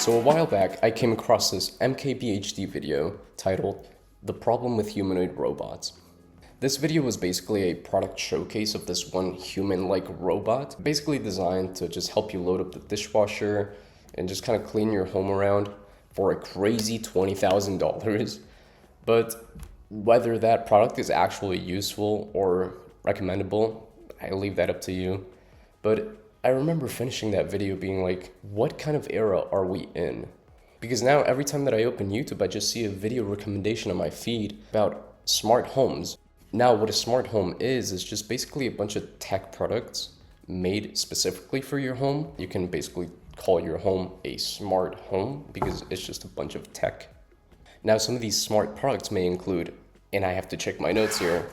So a while back, I came across this MKBHD video titled "The Problem with Humanoid Robots." This video was basically a product showcase of this one human-like robot, basically designed to just help you load up the dishwasher and just kind of clean your home around for a crazy $20,000. But whether that product is actually useful or recommendable, I leave that up to you. But I remember finishing that video being like, what kind of era are we in? Because now every time that I open YouTube, I just see a video recommendation on my feed about smart homes. Now what a smart home is just basically a bunch of tech products made specifically for your home. You can basically call your home a smart home because it's just a bunch of tech. Now some of these smart products may include, and I have to check my notes here,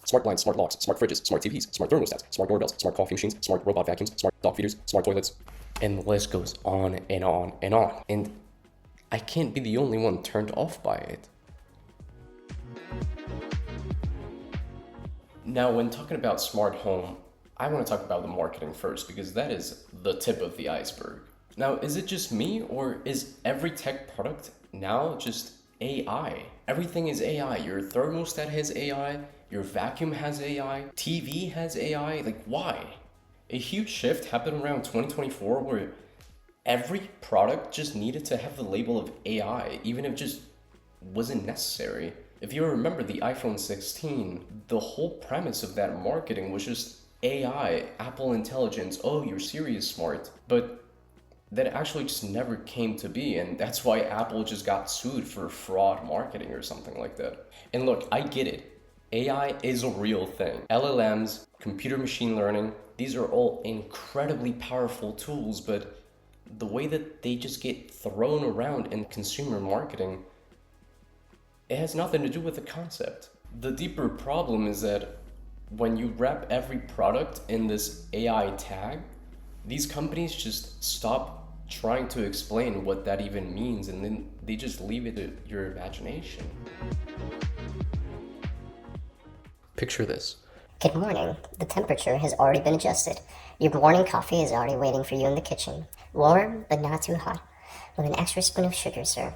smart blinds, smart locks, smart fridges, smart TVs, smart thermostats, smart doorbells, smart coffee machines, smart robot vacuums, smart dog feeders, smart toilets, and the list goes on and on and on. And I can't be the only one turned off by it. Now, when talking about smart home, I want to talk about the marketing first because that is the tip of the iceberg. Now, is it just me or is every tech product now just AI? Everything is AI. Your thermostat has AI, your vacuum has AI, TV has AI. Like, why? A huge shift happened around 2024 where every product just needed to have the label of AI, even if it just wasn't necessary. If you remember the iPhone 16, the whole premise of that marketing was just AI, Apple Intelligence, oh, your Siri is smart. But that actually just never came to be, and that's why Apple just got sued for fraud marketing or something like that. And look, I get it. AI is a real thing. LLMs, computer machine learning, these are all incredibly powerful tools, but the way that they just get thrown around in consumer marketing, it has nothing to do with the concept. The deeper problem is that when you wrap every product in this AI tag, these companies just stop trying to explain what that even means, and then they just leave it to your imagination. Picture this. Good morning. The temperature has already been adjusted. Your morning coffee is already waiting for you in the kitchen. Warm, but not too hot. With an extra spoon of sugar, sir.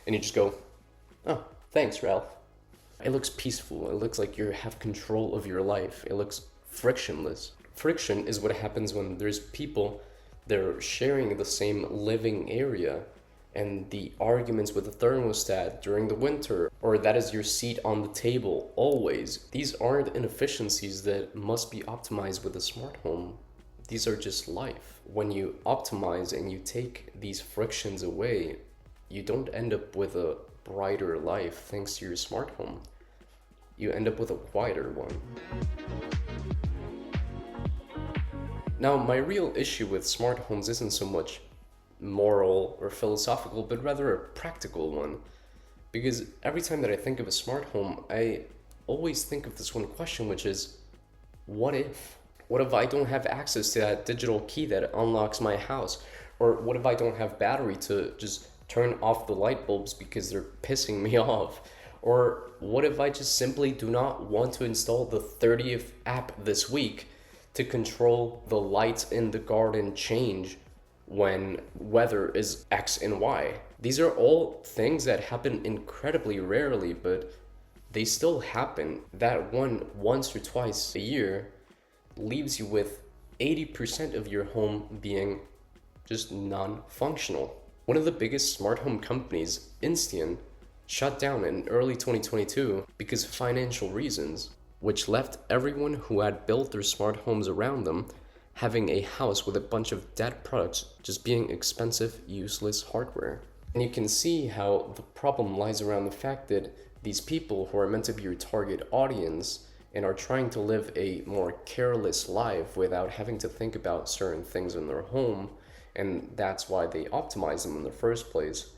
And you just go, oh, thanks, Ralph. It looks peaceful. It looks like you have control of your life. It looks frictionless. Friction is what happens when there's people that are sharing the same living area, and the arguments with the thermostat during the winter, or that is your seat on the table always. These aren't inefficiencies that must be optimized with a smart home. These are just life. When you optimize and you take these frictions away, you don't end up with a brighter life thanks to your smart home. You end up with a quieter one. Now, my real issue with smart homes isn't so much moral or philosophical, but rather a practical one. Because every time that I think of a smart home, I always think of this one question, which is, what if? What if I don't have access to that digital key that unlocks my house? Or what if I don't have battery to just turn off the light bulbs because they're pissing me off? Or what if I just simply do not want to install the 30th app this week to control the lights in the garden change when weather is X and Y? These are all things that happen incredibly rarely, but they still happen. That once or twice a year leaves you with 80% of your home being just non-functional. One of the biggest smart home companies, Insteon, shut down in early 2022 because of financial reasons, which left everyone who had built their smart homes around them having a house with a bunch of dead products just being expensive, useless hardware. And you can see how the problem lies around the fact that these people who are meant to be your target audience and are trying to live a more careless life without having to think about certain things in their home, and that's why they optimize them in the first place,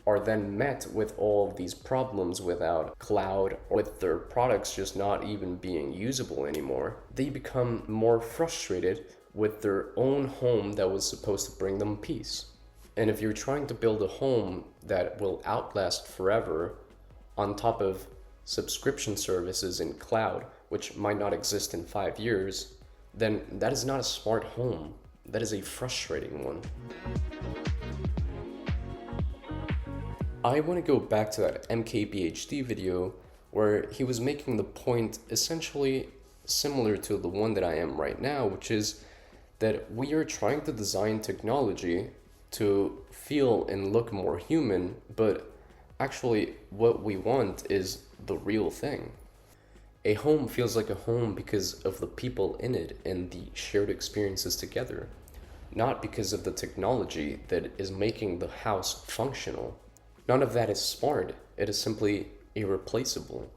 are then met with all of these problems without cloud, or with their products just not even being usable anymore. They become more frustrated with their own home that was supposed to bring them peace. And if you're trying to build a home that will outlast forever on top of subscription services in cloud, which might not exist in 5 years, then that is not a smart home. That is a frustrating one. I want to go back to that MKBHD video where he was making the point essentially similar to the one that I am right now, which is that we are trying to design technology to feel and look more human, but actually what we want is the real thing. A home feels like a home because of the people in it and the shared experiences together, not because of the technology that is making the house functional. None of that is smart, it is simply irreplaceable.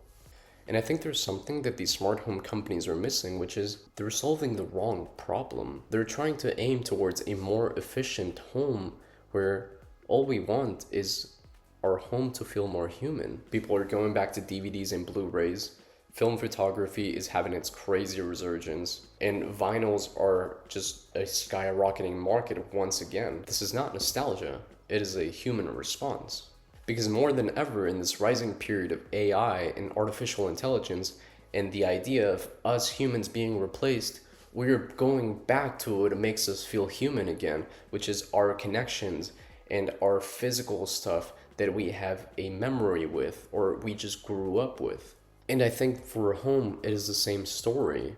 And I think there's something that these smart home companies are missing, which is they're solving the wrong problem. They're trying to aim towards a more efficient home where all we want is our home to feel more human. People are going back to DVDs and Blu-rays. Film photography is having its crazy resurgence, and vinyls are just a skyrocketing market once again. This is not nostalgia, it is a human response. Because more than ever in this rising period of AI and artificial intelligence, and the idea of us humans being replaced, we're going back to what makes us feel human again, which is our connections and our physical stuff that we have a memory with or we just grew up with. And I think for a home, it is the same story.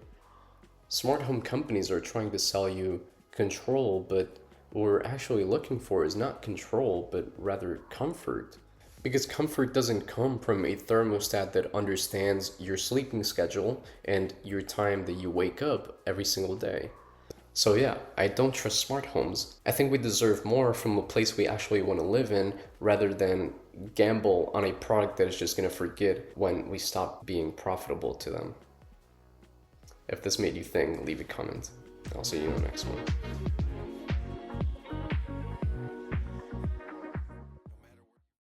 Smart home companies are trying to sell you control, but what we're actually looking for is not control, but rather comfort. Because comfort doesn't come from a thermostat that understands your sleeping schedule and your time that you wake up every single day. So yeah, I don't trust smart homes. I think we deserve more from a place we actually want to live in rather than gamble on a product that is just going to forget when we stop being profitable to them. If this made you think, leave a comment. I'll see you in the next one.